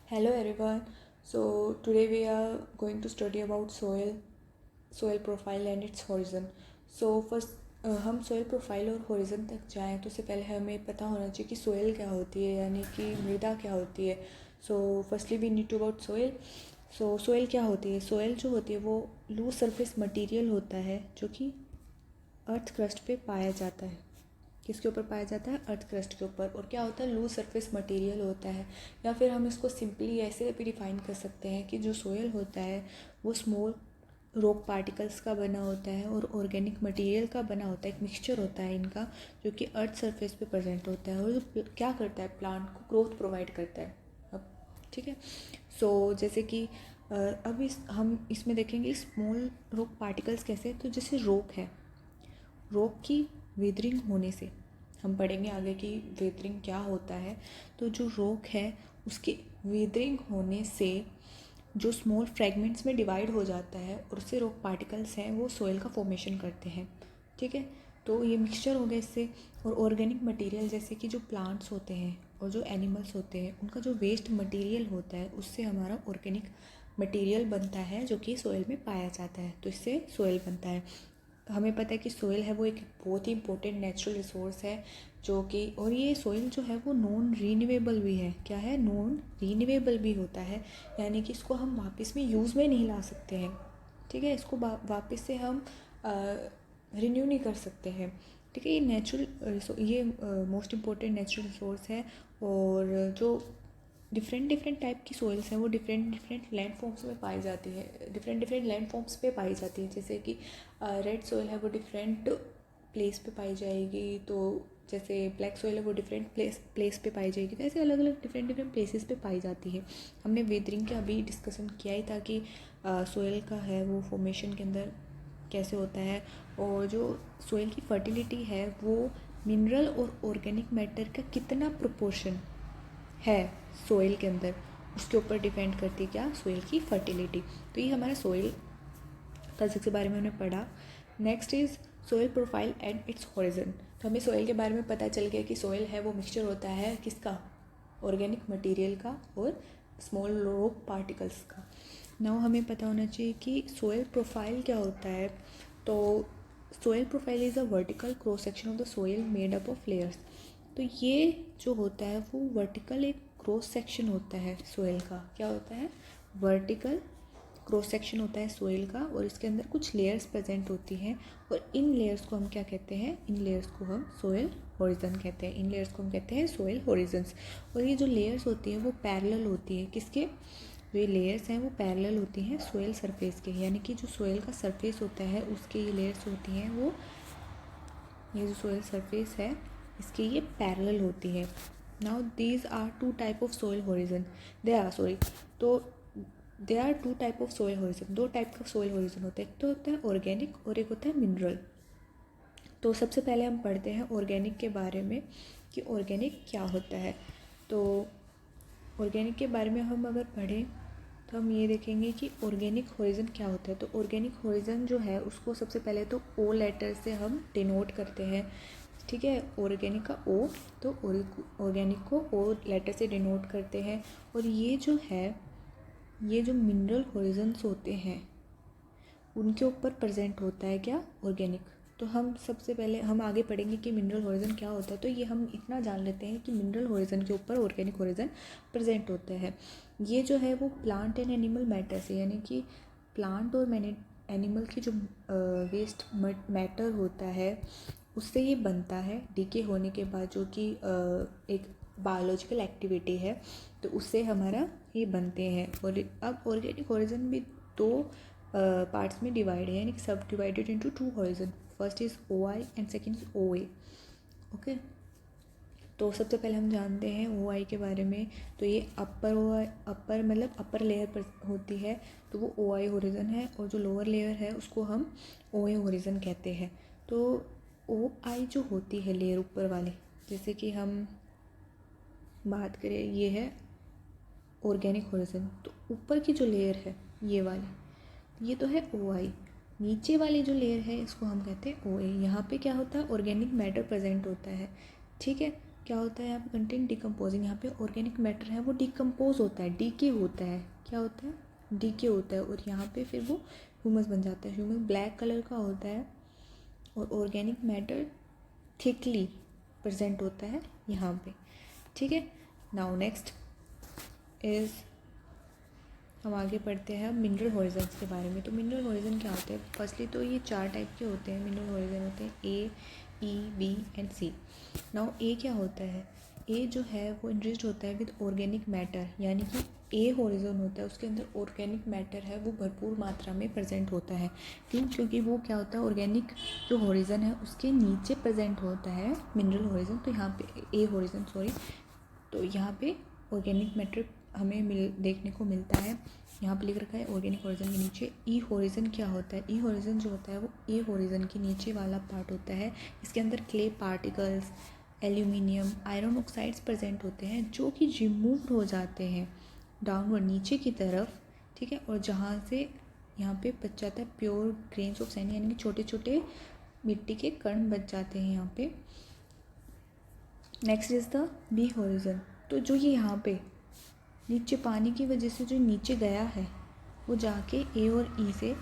Hello everyone. So today we are going to study about soil profile and its horizon. So first हम soil profile और horizon तक जाएं तो उससे पहले हमें पता होना चाहिए कि soil क्या होती है, यानी कि मृदा क्या होती है. So firstly we need to about soil. So soil क्या होती है? soil जो होती है वो loose surface material होता है जो कि अर्थ क्रस्ट पे पाया जाता है. किसके ऊपर पाया जाता है? अर्थ क्रस्ट के ऊपर. और क्या होता है? लूज सरफेस मटेरियल होता है. या फिर हम इसको सिंपली ऐसे भी डिफाइन कर सकते हैं कि जो सोयल होता है वो स्मॉल रॉक पार्टिकल्स का बना होता है और ऑर्गेनिक मटेरियल का बना होता है. एक मिक्सचर होता है इनका जो कि अर्थ सरफेस पे प्रेजेंट होता है और जो क्या करता है, प्लांट को ग्रोथ प्रोवाइड करता है. अब ठीक है. सो जैसे कि अब हम इसमें देखेंगे स्मॉल रॉक पार्टिकल्स कैसे. तो जैसे रॉक है, रॉक की वेदरिंग होने से हम पढ़ेंगे आगे कि वेदरिंग क्या होता है. तो जो रॉक है उसके वेदरिंग होने से जो स्मॉल फ्रेगमेंट्स में डिवाइड हो जाता है और उससे रॉक पार्टिकल्स हैं वो सोयल का फॉर्मेशन करते हैं. ठीक है. तो ये मिक्सचर हो गया इससे. और ऑर्गेनिक मटेरियल जैसे कि जो प्लांट्स होते हैं और जो एनिमल्स होते हैं उनका जो वेस्ट मटेरियल होता है उससे हमारा ऑर्गेनिक मटेरियल बनता है जो कि सोयल में पाया जाता है. तो इससे सोयल बनता है. हमें पता है कि सोइल है वो एक बहुत ही इंपॉर्टेंट नेचुरल रिसोर्स है जो कि, और ये सोइल जो है वो नॉन रीन्यूएबल भी है. क्या है? नॉन रीन्यूएबल भी होता है, यानी कि इसको हम वापस में यूज़ में नहीं ला सकते हैं. ठीक है. इसको वापस से हम रिन्यू नहीं कर सकते हैं. ठीक है. ये नेचुरल, ये मोस्ट इम्पॉर्टेंट नेचुरल रिसोर्स है. और जो डिफरेंट टाइप की सोइल्स हैं वो डिफरेंट लैंड फॉर्म्स में पाई जाती है, डिफरेंट लैंड फॉर्म्स पे पाई जाती है. जैसे कि रेड सोइल है वो डिफरेंट प्लेस पे पाई जाएगी. तो जैसे ब्लैक सोइल है वो डिफरेंट प्लेस पे पाई जाएगी. तो ऐसे अलग अलग डिफरेंट प्लेसेस पे पाई जाती है. हमने वेदरिंग का अभी डिस्कशन किया ही था कि सोइल का है वो फॉर्मेशन के अंदर कैसे होता है. और जो सोइल की फर्टिलिटी है वो मिनरल और ऑर्गेनिक मैटर का कितना प्रोपोर्शन है सोइल के अंदर उसके ऊपर डिपेंड करती है क्या? सोइल की फर्टिलिटी. तो ये हमारा सोइल फिजिक्स के बारे में हमने पढ़ा. Next is soil profile and it's horizon. तो हमें सोइल के बारे में पता चल गया कि सोइल है वो मिक्सचर होता है किसका? ऑर्गेनिक मटेरियल का और स्मॉल रॉक पार्टिकल्स का. नाउ हमें पता होना चाहिए कि सोइल प्रोफाइल क्या होता है. तो soil profile is a vertical cross section of the soil made up of layers. तो ये जो होता है वो वर्टिकल एक क्रॉस सेक्शन होता है सोइल का. क्या होता है? वर्टिकल क्रॉस सेक्शन होता है सोइल का और इसके अंदर कुछ लेयर्स प्रेजेंट होती हैं. और इन लेयर्स को हम क्या कहते हैं? इन लेयर्स को हम सोइल होरिजन कहते हैं. इन लेयर्स को हम कहते हैं सोइल होरिजन्स. और ये जो लेयर्स होती हैं वो पैरेलल होती हैं. किसके? जो ये लेयर्स हैं वो पैरेलल होती हैं सोइल सरफेस के, यानी कि जो सोइल का सरफेस होता है उसके ये लेयर्स होती हैं वो, ये जो सोइल सरफेस है इसकी ये पैरेलल होती है. Now these are two type of soil horizon. तो they are two type of soil horizon. दो टाइप का सोइल होरिजन होता है. एक तो होता है ऑर्गेनिक और एक होता है मिनरल. तो सबसे पहले हम पढ़ते हैं ऑर्गेनिक के बारे में कि ऑर्गेनिक क्या होता है. तो ऑर्गेनिक के बारे में हम अगर पढ़ें तो हम ये देखेंगे कि ऑर्गेनिक होरिजन क्या होता है. तो ऑर्गेनिक होरिजन जो है उसको सबसे पहले तो ओ लेटर से हम डिनोट करते हैं. ठीक है. ऑर्गेनिक का ओ, तो ऑर्गेनिक को ओ लेटर से डिनोट करते हैं. और ये जो है, ये जो मिनरल होरिजन्स होते हैं उनके ऊपर प्रेजेंट होता है क्या? ऑर्गेनिक. तो हम सबसे पहले हम आगे पढ़ेंगे कि मिनरल होरिजन क्या होता है. तो ये हम इतना जान लेते हैं कि मिनरल होरिजन के ऊपर ऑर्गेनिक होरिजन प्रेजेंट होते हैं. ये जो है वो प्लांट एंड एनिमल मैटर से, यानी कि प्लांट और एनिमल की जो वेस्ट मैटर होता है उससे ये बनता है डीके होने के बाद, जो कि एक बायोलॉजिकल एक्टिविटी है. तो उससे हमारा ये बनते हैं. और अब ऑर्गेनिक होरिजन भी दो पार्ट्स में डिवाइड है, यानी कि सब divided into two horizon. First is O I and second is O A. Okay. तो सबसे पहले हम जानते हैं ओ आई के बारे में. तो ये अपर मतलब अपर लेयर पर होती है तो वो ओ आई होरिजन है. और जो लोअर लेयर है उसको हम ओ ए होरिजन कहते हैं. तो ओ आई जो होती है लेयर ऊपर वाली, जैसे कि हम बात करें ये है ऑर्गेनिक होरिजन. तो ऊपर की जो लेयर है ये वाली, ये तो है ओ आई. नीचे वाली जो लेयर है इसको हम कहते हैं ओ ए. यहाँ पे क्या होता है? ऑर्गेनिक मैटर प्रेजेंट होता है. ठीक है. क्या होता है यहाँ पे कंटेंट डिकम्पोजिंग, यहाँ पे ऑर्गेनिक मैटर है वो डिकम्पोज होता है, डीके होता है, क्या होता है डीके होता है, और यहाँ पे फिर वो ह्यूमस बन जाता है। ह्यूमस ब्लैक कलर का होता है और ऑर्गेनिक मैटर थिकली प्रेजेंट होता है यहाँ पे, ठीक है। नाउ नेक्स्ट इज़ हम आगे पढ़ते हैं मिनरल हॉरिजन्स के बारे में। तो मिनरल हॉरिजन क्या होते हैं? फर्स्टली तो ये 4 टाइप के होते हैं मिनरल हॉरिजन होते हैं, ए, ई, बी एंड सी। नाउ ए क्या होता है? ए जो है वो इनरिच्ड होता है विद ऑर्गेनिक मैटर, यानी कि ए हॉरिजन होता है उसके अंदर ऑर्गेनिक मैटर है वो भरपूर मात्रा में प्रेजेंट होता है। क्यों? क्योंकि वो क्या होता है, ऑर्गेनिक जो हॉरिजन है उसके नीचे प्रेजेंट होता है मिनरल हॉरिजन। तो यहाँ पे ए हॉरिजन तो यहाँ पे ऑर्गेनिक मैटर हमें देखने को मिलता है। यहाँ पे लिख रखा है ऑर्गेनिक हॉरिजन के नीचे। ई हॉरिजन क्या होता है? ई हॉरिजन जो होता है वो ए हॉरिजन के नीचे वाला पार्ट होता है। इसके अंदर clay particles, aluminium, iron oxides present होते हैं जो कि रिमूव्ड हो जाते हैं डाउनवर्ड नीचे की तरफ, ठीक है। और जहाँ से यहाँ पे बच जाता है प्योर ग्रेन्स ऑफ सैंड, यानी कि छोटे छोटे मिट्टी के कण बच जाते हैं यहाँ पे। Next is the B horizon. तो जो ये यहाँ पे नीचे पानी की वजह से जो नीचे गया है वो जाके ए और ई से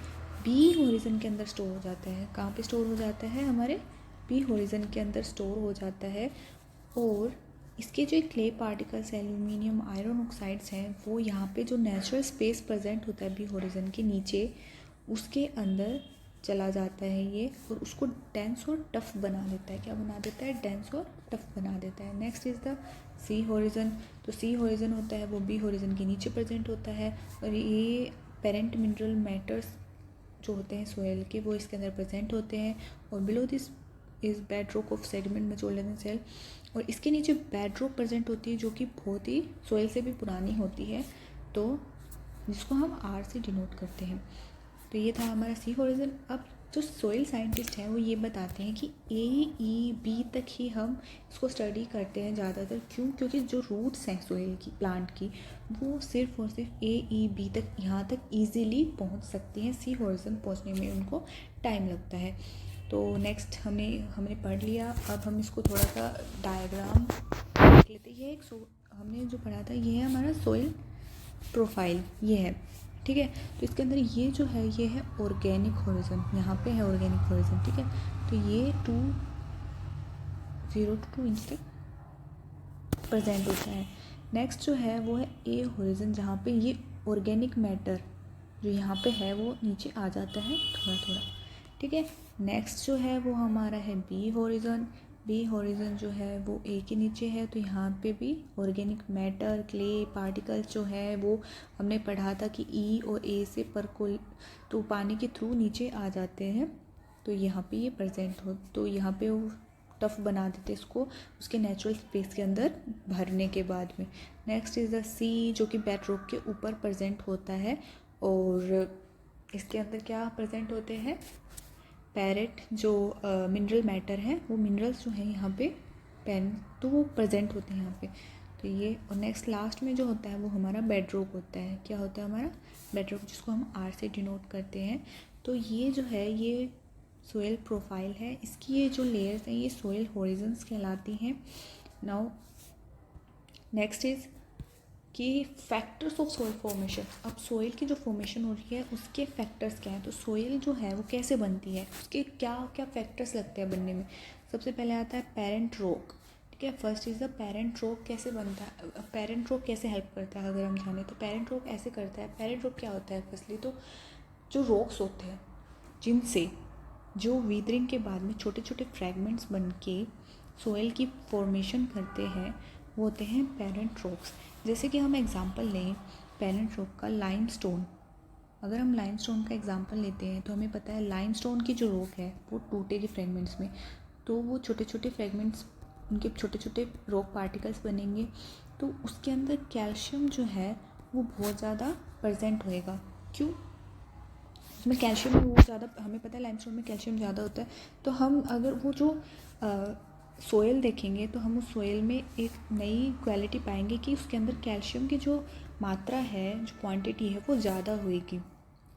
बी हॉरिजन के अंदर स्टोर हो जाता है। कहाँ पे स्टोर हो जाता है? हमारे बी हॉरिजन के अंदर स्टोर हो जाता है। और इसके जो clay particles, aluminium, iron oxides हैं वो यहाँ पे जो नेचुरल स्पेस प्रेजेंट होता है बी हॉरिजन के नीचे उसके अंदर चला जाता है ये, और उसको डेंस और टफ बना देता है। क्या बना देता है? डेंस और टफ बना देता है। Next is the C horizon. तो सी हॉरिजन होता है वो बी हॉरिजन के नीचे प्रेजेंट होता है, और ये पेरेंट मिनरल मैटर्स जो होते हैं सोयल के वो इसके अंदर प्रेजेंट होते हैं। और below this is bedrock of sediment mesolithan cell, और इसके नीचे बेड रॉक प्रेजेंट होती है जो कि बहुत ही सोयल से भी पुरानी होती है, तो जिसको हम आर से डिनोट करते हैं। तो ये था हमारा सी हॉरिजन। अब जो सोइल साइंटिस्ट हैं वो ये बताते हैं कि ए, ई, बी तक ही हम इसको स्टडी करते हैं ज़्यादातर। क्यों? क्योंकि जो रूट्स हैं सोइल की, प्लांट की, वो सिर्फ और सिर्फ ए, ई, बी तक यहाँ तक इजीली पहुँच सकती हैं। सी हॉरिजन पहुँचने में उनको टाइम लगता है। तो नेक्स्ट हमने पढ़ लिया। अब हम इसको थोड़ा सा डायग्राम देख लेते हैं। ये एक हमने जो पढ़ा था ये है हमारा सोइल प्रोफाइल, ये है, ठीक है। तो इसके अंदर ये जो है ये है ऑर्गेनिक हॉरिजन, यहाँ पे है ऑर्गेनिक हॉरिजन, ठीक है। तो ये 0 to 2 इंच तक प्रेजेंट होता है। नेक्स्ट जो है वो है ए हॉरिजन, जहाँ पे ये ऑर्गेनिक मैटर जो यहाँ पे है वो नीचे आ जाता है थोड़ा थोड़ा, ठीक है। नेक्स्ट जो है वो हमारा है बी हॉरिजन। बी हॉरिजन जो है वो ए के नीचे है, तो यहाँ पे भी ऑर्गेनिक मैटर, क्ले पार्टिकल्स जो है वो हमने पढ़ा था कि ई और ए से परकोल तो पानी के थ्रू नीचे आ जाते हैं, तो यहाँ पे ये प्रेजेंट हो, तो यहाँ पे वो टफ बना देते इसको उसके नेचुरल स्पेस के अंदर भरने के बाद में। नेक्स्ट इज़ द सी, जो कि बेड रॉक के ऊपर प्रेजेंट होता है, और इसके अंदर क्या प्रेजेंट होते हैं? पैरेट जो मिनरल मैटर है, वो मिनरल्स जो हैं यहाँ पे तो वो प्रेजेंट होते हैं यहाँ पे। तो ये, और नेक्स्ट लास्ट में जो होता है वो हमारा बेड रॉक होता है। क्या होता है हमारा? बेड रॉक, जिसको हम आर से डिनोट करते हैं। तो ये जो है ये सोयल प्रोफाइल है। इसकी ये जो लेयर्स हैं ये सोयल हॉरिजन्स कहलाती हैं। नाउ नेक्स्ट इज़ कि फैक्टर्स ऑफ सोइल फॉर्मेशन। अब सोइल की जो फॉर्मेशन हो रही है उसके फैक्टर्स क्या हैं? तो सोइल जो है वो कैसे बनती है, उसके क्या क्या फैक्टर्स लगते हैं बनने में? सबसे पहले आता है पेरेंट रॉक, ठीक है। First is the parent rock. कैसे बनता है पेरेंट रॉक, कैसे हेल्प करता है अगर हम जाने तो पेरेंट रॉक ऐसे करता है। पेरेंट रॉक क्या होता है? फर्स्टली तो जो रॉक्स होते हैं जिनसे जो वीदरिंग के बाद में छोटे छोटे फ्रैगमेंट्स बन के सोइल की फॉर्मेशन करते हैं वो होते हैं पेरेंट रॉक्स। जैसे कि हम एग्जांपल लें पेरेंट रॉक का लाइमस्टोन। अगर हम लाइमस्टोन का एग्जांपल लेते हैं तो हमें पता है लाइमस्टोन की जो रॉक है वो टूटेगी फ्रेगमेंट्स में, तो वो छोटे छोटे फ्रेगमेंट्स, उनके छोटे छोटे रॉक पार्टिकल्स बनेंगे, तो उसके अंदर कैल्शियम जो है वो बहुत ज़्यादा प्रेजेंट होएगा। क्यों? उसमें कैल्शियम वो ज़्यादा, हमें पता है लाइमस्टोन में कैल्शियम ज़्यादा होता है। तो हम अगर वो जो सोयल देखेंगे तो हम उस सोयल में एक नई क्वालिटी पाएंगे कि उसके अंदर कैल्शियम की जो मात्रा है, जो क्वांटिटी है वो ज़्यादा होएगी,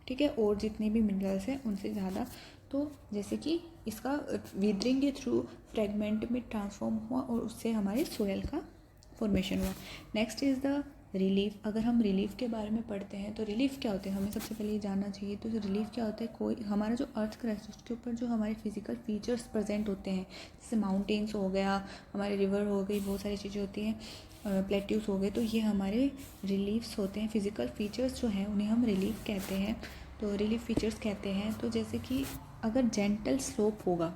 ठीक है, और जितने भी मिनरल्स हैं उनसे ज़्यादा। तो जैसे कि इसका विदरिंग के थ्रू फ्रेगमेंट में ट्रांसफॉर्म हुआ और उससे हमारे सोयल का फॉर्मेशन हुआ। Next is the relief. अगर हम रिलीफ के बारे में पढ़ते हैं तो रिलीफ क्या होते हैं हमें सबसे पहले ये जानना चाहिए। तो रिलीफ क्या होता है, कोई हमारा जो अर्थ क्रस्ट है उसके ऊपर जो हमारे फिजिकल फीचर्स प्रेजेंट होते हैं, जैसे माउंटेन्स हो गया, हमारे रिवर हो गई, बहुत सारी चीज़ें होती हैं, प्लेट्यूस हो गए, तो ये हमारे रिलीफ्स होते हैं। फिजिकल फीचर्स जो हैं उन्हें हम रिलीफ कहते हैं, तो रिलीफ फीचर्स कहते हैं। तो जैसे कि अगर जेंटल स्लोप होगा,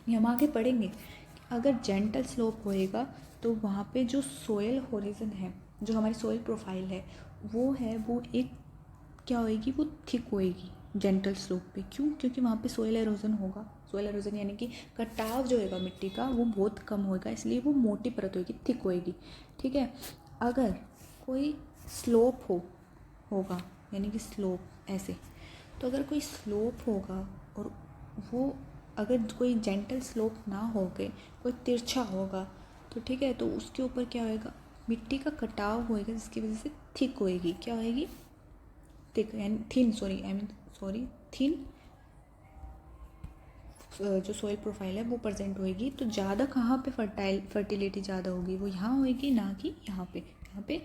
ये हम आगे पढ़ेंगे, अगर जेंटल स्लोप होएगा तो वहाँ पे जो सोयल होरिजन है, जो हमारी सोयल प्रोफाइल है वो एक क्या होएगी, वो थिक होएगी जेंटल स्लोप पे। क्यों? क्योंकि वहाँ पे सोयल एरोजन होगा। सोयल एरोजन यानी कि कटाव जो होगा मिट्टी का वो बहुत कम होएगा, इसलिए वो मोटी परत होएगी, थिक होएगी। ठीक है। अगर कोई स्लोप होगा यानी कि स्लोप ऐसे, तो अगर कोई स्लोप होगा और वो अगर कोई जेंटल स्लोप ना हो गए, कोई तिरछा होगा, तो ठीक है, तो उसके ऊपर क्या होएगा, मिट्टी का कटाव होएगा, जिसकी वजह से थिक होएगी। क्या होएगी? थिक यानी थिन, थिन जो सोइल प्रोफाइल है वो प्रेजेंट होएगी। तो ज़्यादा कहाँ पे फर्टिलिटी ज़्यादा होगी, वो यहाँ होएगी, ना कि यहाँ पे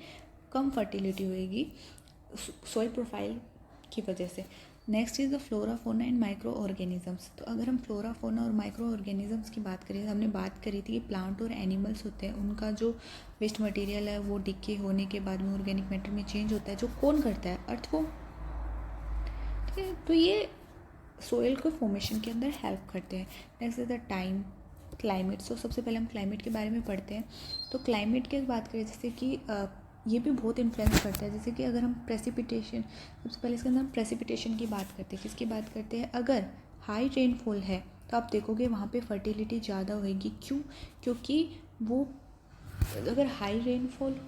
कम फर्टिलिटी होएगी सोइल प्रोफाइल की वजह से। Next is the flora fauna and micro organisms. तो अगर हम फ्लोरा फोना और माइक्रो ऑर्गेनिजम्स की बात करें, हमने बात करी थी कि प्लांट और एनिमल्स होते हैं, उनका जो वेस्ट मटेरियल है वो डिके होने के बाद में ऑर्गेनिक मैटर में चेंज होता है, जो कौन करता है? अर्थ को। ठीक है, तो ये सोयल को फॉर्मेशन के अंदर हेल्प करते हैं। Next is the time, climate. So सबसे पहले हम क्लाइमेट के बारे में पढ़ते हैं। तो क्लाइमेट की बात करें, जैसे कि ये भी बहुत इन्फ्लुएंस करता है। जैसे कि अगर हम प्रेसिपिटेशन, सबसे पहले इसके अंदर हम प्रेसिपिटेशन की बात करते हैं। किसकी बात करते हैं? अगर हाई रेनफॉल है तो आप देखोगे वहाँ पे फर्टिलिटी ज़्यादा होएगी। क्यों? क्योंकि वो अगर हाई रेनफॉल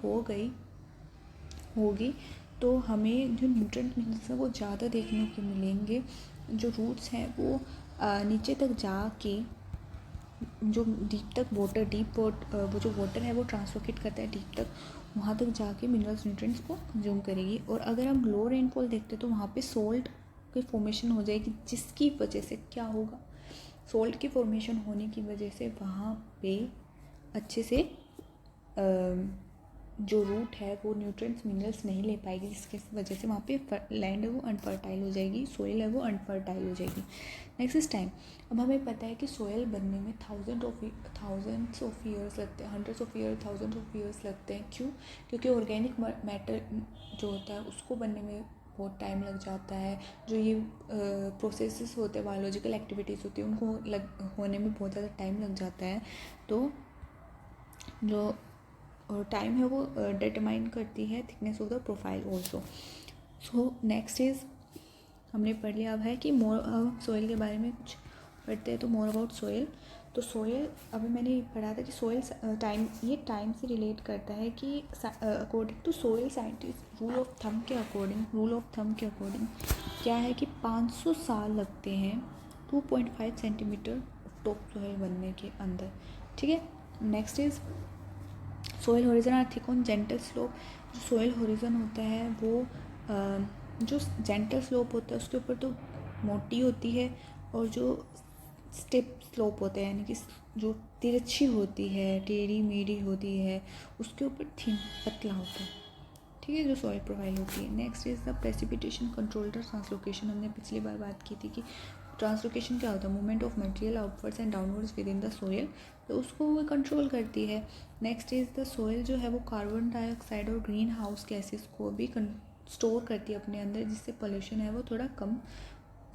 होगी तो हमें जो न्यूट्रिएंट मिनरल्स हैं वो ज़्यादा देखने को मिलेंगे। जो रूट्स हैं वो नीचे तक जाके जो वो जो वाटर है वो ट्रांसलोकेट करता है डीप तक, वहाँ तक जाके मिनरल्स न्यूट्रिएंट्स को कंज्यूम करेगी। और अगर हम लो रेनफॉल देखते हैं तो वहाँ पे सोल्ट की फॉर्मेशन हो जाएगी, जिसकी वजह से क्या होगा, सोल्ट की फॉर्मेशन होने की वजह से वहाँ पे अच्छे से जो रूट है वो न्यूट्रिएंट्स मिनरल्स नहीं ले पाएगी, जिसकी वजह से वहाँ पे लैंड है वो अनफर्टाइल हो जाएगी, सोइल है वो अनफर्टाइल हो जाएगी। नेक्स्ट इस टाइम। अब हमें पता है कि सोयल बनने में थाउजेंड्स ऑफ ईयर्स लगते हैं, hundreds of year, thousands of years लगते हैं। क्यों? क्योंकि ऑर्गेनिक मैटर जो होता है उसको बनने में बहुत टाइम लग जाता है। जो ये प्रोसेसेस होते हैं, बायोलॉजिकल एक्टिविटीज़ होती है, उनको होने में बहुत ज़्यादा टाइम लग जाता है। तो जो टाइम है वो डिटरमाइन करती है thickness of the profile also. So next is, हमने पढ़ लिया अब है कि मोर सोइल के बारे में कुछ पढ़ते हैं। तो मोर अबाउट सोइल। तो सोइल, अभी मैंने पढ़ा था कि सोइल टाइम से रिलेट करता है कि according to soil scientist rule of thumb के अकॉर्डिंग क्या है कि 500 साल लगते हैं 2.5 सेंटीमीटर टॉप सोइल बनने के अंदर। ठीक है। Next is soil horizon are thick on gentle slope. जो सोइल होरिजन होता है वो जो जेंटल स्लोप होता है उसके ऊपर तो मोटी होती है, और जो स्टेप स्लोप होता है यानी कि जो तिरछी होती है, टेढ़ी मेढ़ी होती है, उसके ऊपर थिन पतला होता है। ठीक है, जो सॉइल प्रोफाइल होती है। Next is the precipitation controlled translocation. हमने पिछली बार बात की थी कि ट्रांसलोकेशन क्या होता है, movement of material outwards and downwards with in the soil, तो उसको वो कंट्रोल करती है। नेक्स्ट इज द सोइल जो है वो कार्बन डाइऑक्साइड और ग्रीन हाउस गैसेस को भी स्टोर करती है अपने अंदर, जिससे पोल्यूशन है वो थोड़ा कम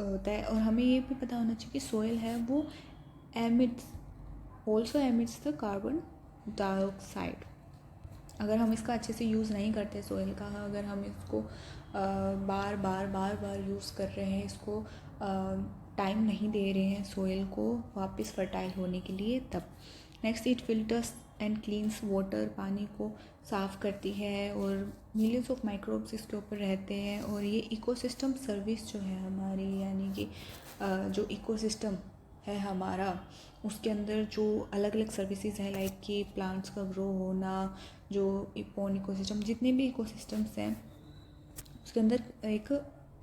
होता है। और हमें ये भी पता होना चाहिए कि सोइल है वो एमिट्स द कार्बन डाइऑक्साइड। अगर हम इसका अच्छे से यूज़ नहीं करते सोइल का, अगर हम इसको बार बार यूज़ कर रहे हैं, इसको टाइम नहीं दे रहे हैं सोइल को वापस फर्टाइल होने के लिए, तब। Next, it filters and cleans water, पानी को साफ़ करती है, और मिलियंस ऑफ माइक्रोब्स इसके ऊपर रहते हैं। और ये इकोसिस्टम सर्विस जो है हमारी, यानी कि जो इकोसिस्टम है हमारा, उसके अंदर जो अलग अलग सर्विसेज हैं, लाइक कि प्लांट्स का ग्रो होना, जो इपोन इकोसिस्टम, जितने भी इकोसिस्टम्स हैं उसके अंदर एक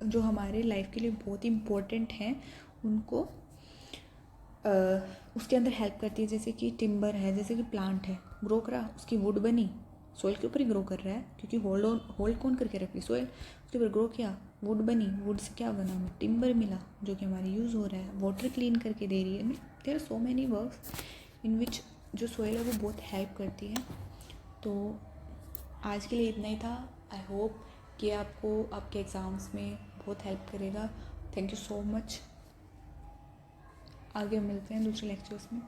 जो हमारे लाइफ के लिए बहुत ही इम्पोर्टेंट हैं, उनको उसके अंदर हेल्प करती है। जैसे कि टिम्बर है, जैसे कि प्लांट है, ग्रो करा, उसकी वुड बनी, सोइल के ऊपर ही ग्रो कर रहा है क्योंकि होल्ड कौन करके रखी सोइल, उसके ऊपर ग्रो किया, वुड बनी, वुड से क्या बना, हमें टिम्बर मिला जो कि हमारे यूज़ हो रहा है, वाटर क्लीन करके दे रही है। There are so many works in which जो सोइल है वो बहुत हेल्प करती है। तो आज के लिए इतना ही था। आई होप कि आपको आपके एग्ज़ाम्स में बहुत हेल्प करेगा। Thank you so much. आगे मिलते हैं दूसरे लेक्चर्स में।